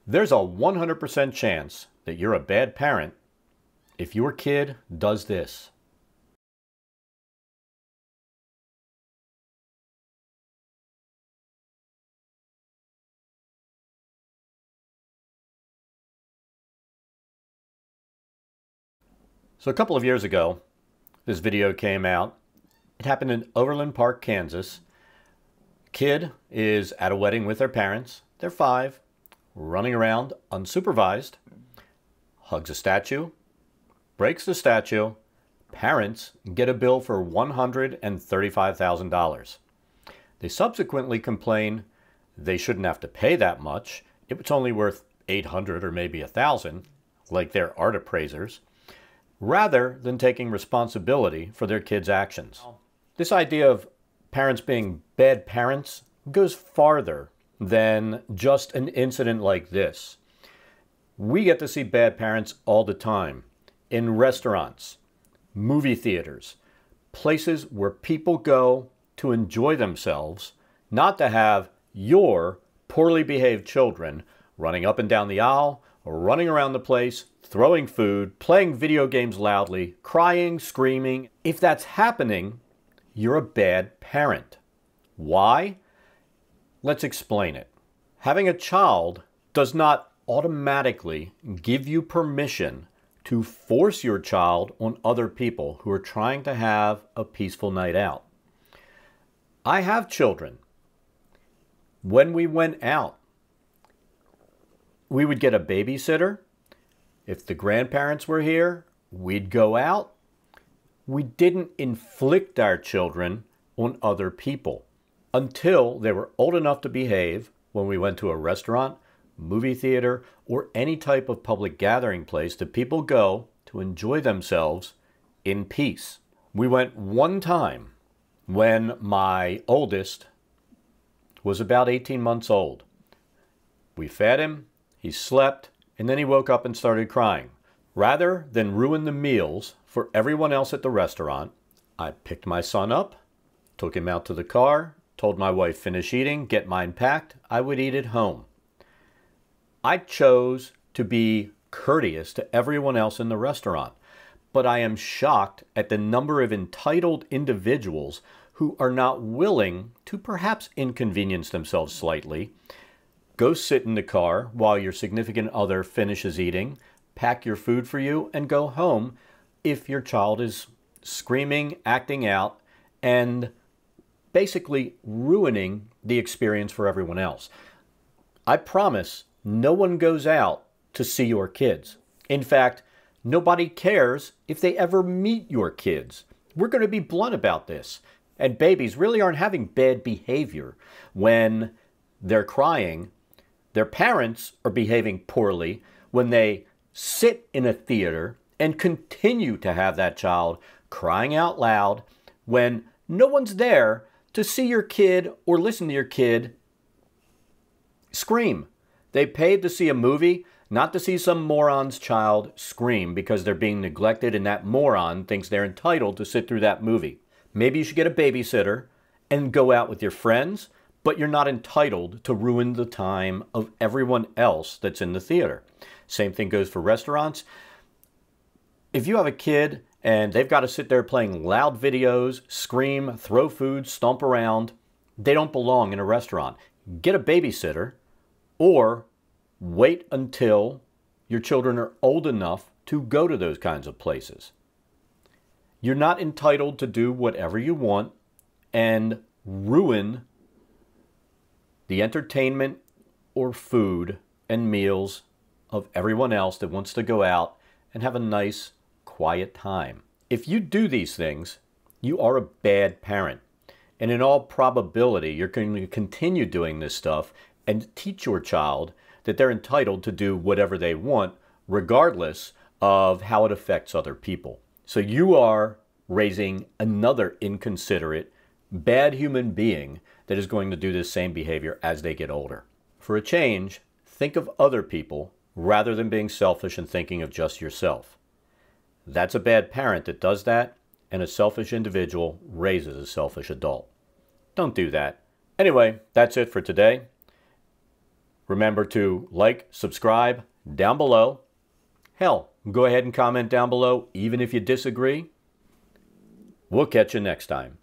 There's a 100% chance that you're a bad parent if your kid does this. So a couple of years ago, this video came out. It happened in Overland Park, Kansas. Kid is at a wedding with their parents. They're 5, running around unsupervised, hugs a statue, breaks the statue. Parents get a bill for $135,000. They subsequently complain they shouldn't have to pay that much. It's only worth $800 or maybe $1,000, like their art appraisers, rather than taking responsibility for their kids' actions. This idea of parents being bad parents goes farther than just an incident like this. We get to see bad parents all the time in restaurants, movie theaters, places where people go to enjoy themselves, not to have your poorly behaved children running up and down the aisle or running around the place, throwing food, playing video games loudly, crying, screaming. If that's happening, you're a bad parent. Why? Let's explain it. Having a child does not automatically give you permission to force your child on other people who are trying to have a peaceful night out. I have children. When we went out, we would get a babysitter. If the grandparents were here, we'd go out. We didn't inflict our children on other people until they were old enough to behave when we went to a restaurant, movie theater, or any type of public gathering place that people go to enjoy themselves in peace. We went one time when my oldest was about 18 months old. We fed him, he slept, and then he woke up and started crying. Rather than ruin the meals for everyone else at the restaurant, I picked my son up, took him out to the car, told my wife finish eating, get mine packed, I would eat at home. I chose to be courteous to everyone else in the restaurant, but I am shocked at the number of entitled individuals who are not willing to perhaps inconvenience themselves slightly. Go sit in the car while your significant other finishes eating, pack your food for you, and go home if your child is screaming, acting out, and basically ruining the experience for everyone else. I promise no one goes out to see your kids. In fact, nobody cares if they ever meet your kids. We're going to be blunt about this. And babies really aren't having bad behavior when they're crying. Their parents are behaving poorly when they sit in a theater and continue to have that child crying out loud when no one's there to see your kid or listen to your kid scream. They paid to see a movie, not to see some moron's child scream because they're being neglected and that moron thinks they're entitled to sit through that movie. Maybe you should get a babysitter and go out with your friends, but you're not entitled to ruin the time of everyone else that's in the theater. Same thing goes for restaurants. If you have a kid and they've got to sit there playing loud videos, scream, throw food, stomp around, they don't belong in a restaurant. Get a babysitter or wait until your children are old enough to go to those kinds of places. You're not entitled to do whatever you want and ruin the entertainment or food and meals of everyone else that wants to go out and have a nice, quiet time. If you do these things, you are a bad parent. And in all probability, you're going to continue doing this stuff and teach your child that they're entitled to do whatever they want, regardless of how it affects other people. So you are raising another inconsiderate, bad human being that is going to do this same behavior as they get older. For a change, think of other people rather than being selfish and thinking of just yourself. That's a bad parent that does that, and a selfish individual raises a selfish adult. Don't do that. Anyway, that's it for today. Remember to like, subscribe down below. Hell, go ahead and comment down below even if you disagree. We'll catch you next time.